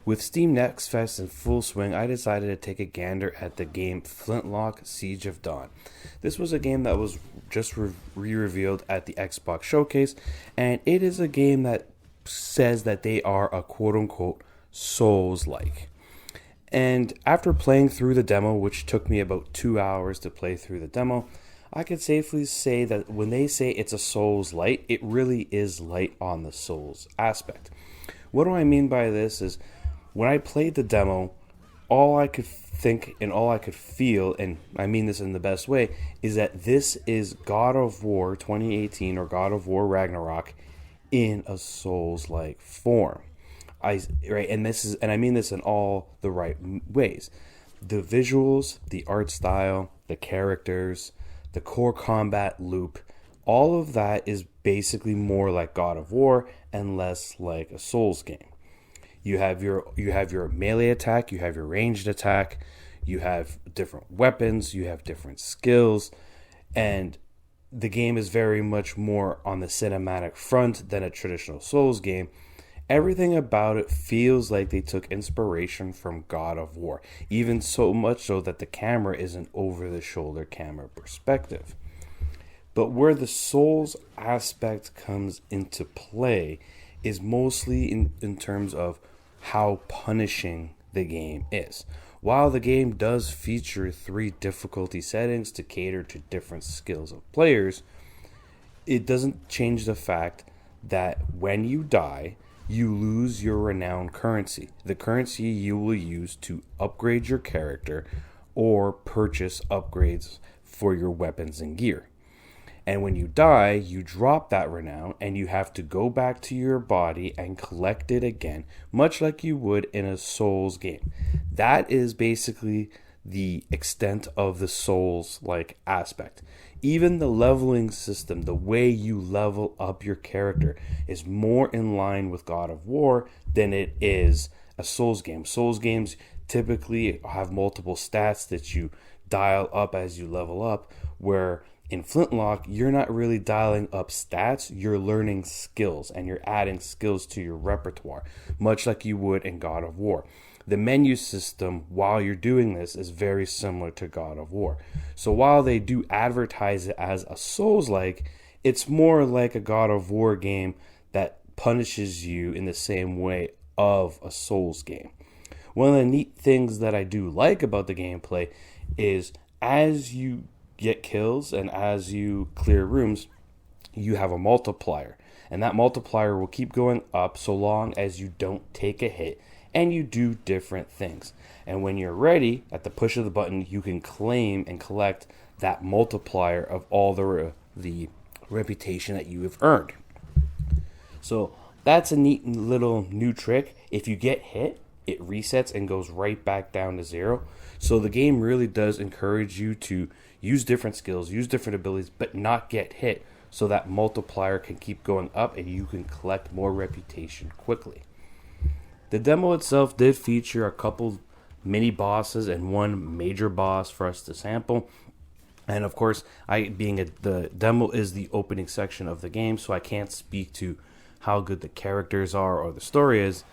With Steam Next Fest in full swing, I decided to take a gander at the game Flintlock Siege of Dawn. This was a game that was just re-revealed at the Xbox Showcase, and it is a game that says that they are a quote-unquote Souls-like. And after playing through the demo, which took me about 2 hours to play through the demo, I could safely say that when they say it's a Souls-light, it really is light on the Souls aspect. What do I mean by this is, when I played the demo, all I could think and all I could feel, and I mean this in the best way, is that this is God of War 2018 or God of War Ragnarok in a Souls-like form. And I mean this in all the right ways. The visuals, the art style, the characters, the core combat loop, all of that is basically more like God of War and less like a Souls game. You have your melee attack, you have your ranged attack, you have different weapons, you have different skills, and the game is very much more on the cinematic front than a traditional Souls game. Everything about it feels like they took inspiration from God of War, even so much so that the camera is an over-the-shoulder camera perspective. But where the Souls aspect comes into play is mostly in terms of how punishing the game is. While the game does feature 3 difficulty settings to cater to different skills of players, it doesn't change the fact that when you die, you lose your renown currency, the currency you will use to upgrade your character or purchase upgrades for your weapons and gear. And when you die, you drop that renown and you have to go back to your body and collect it again, much like you would in a Souls game. That is basically the extent of the Souls-like aspect. Even the leveling system, the way you level up your character, is more in line with God of War than it is a Souls game. Souls games typically have multiple stats that you dial up as you level up, where in Flintlock, you're not really dialing up stats, you're learning skills, and you're adding skills to your repertoire, much like you would in God of War. The menu system, while you're doing this, is very similar to God of War. So while they do advertise it as a Souls-like, it's more like a God of War game that punishes you in the same way of a Souls game. One of the neat things that I do like about the gameplay is as you get kills and as you clear rooms, you have a multiplier, and that multiplier will keep going up so long as you don't take a hit and you do different things. And when you're ready, at the push of the button, you can claim and collect that multiplier of all the reputation that you have earned. So that's a neat little new trick. If you get hit, it resets and goes right back down to 0. So the game really does encourage you to use different skills, use different abilities, but not get hit, so that multiplier can keep going up and you can collect more reputation quickly. The demo itself did feature a couple mini bosses and one major boss for us to sample. And of course, the demo is the opening section of the game, so I can't speak to how good the characters are or the story is,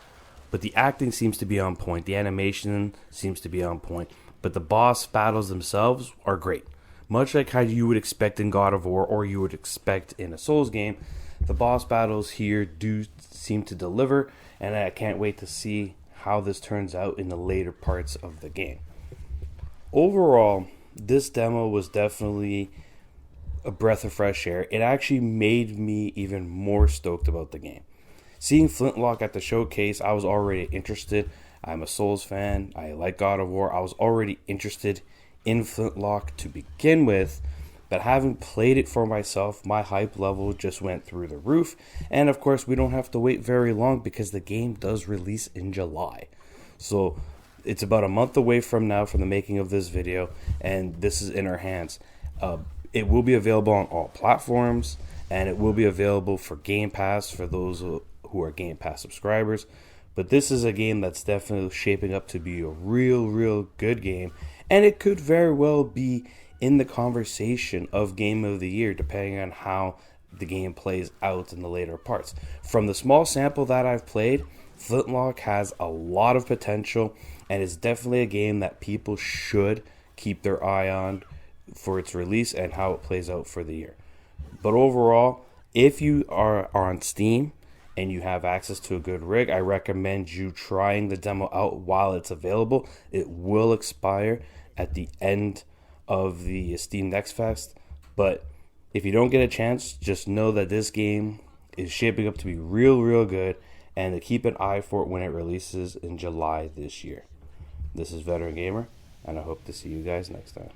but the acting seems to be on point, the animation seems to be on point, but the boss battles themselves are great. Much like how you would expect in God of War or you would expect in a Souls game, the boss battles here do seem to deliver, and I can't wait to see how this turns out in the later parts of the game. Overall, this demo was definitely a breath of fresh air. It actually made me even more stoked about the game. Seeing Flintlock at the showcase, I was already interested. I'm a Souls fan. I like God of War. I was already interested in Flintlock to begin with, but having played it for myself, my hype level just went through the roof. And of course, we don't have to wait very long because the game does release in July. So it's about a month away from now from the making of this video, and this is in our hands. It will be available on all platforms, and it will be available for Game Pass for those who are Game Pass subscribers. But this is a game that's definitely shaping up to be a real good game, and it could very well be in the conversation of Game of the Year, depending on how the game plays out in the later parts. From the small sample that I've played, Flintlock has a lot of potential and is definitely a game that people should keep their eye on for its release and how it plays out for the year. But overall, if you are on Steam and you have access to a good rig, I recommend you trying the demo out while it's available. It will expire at the end of the Steam Next Fest, but if you don't get a chance, just know that this game is shaping up to be real good, and to keep an eye for it when it releases in July this year. This is Veteran Gamer, and I hope to see you guys next time.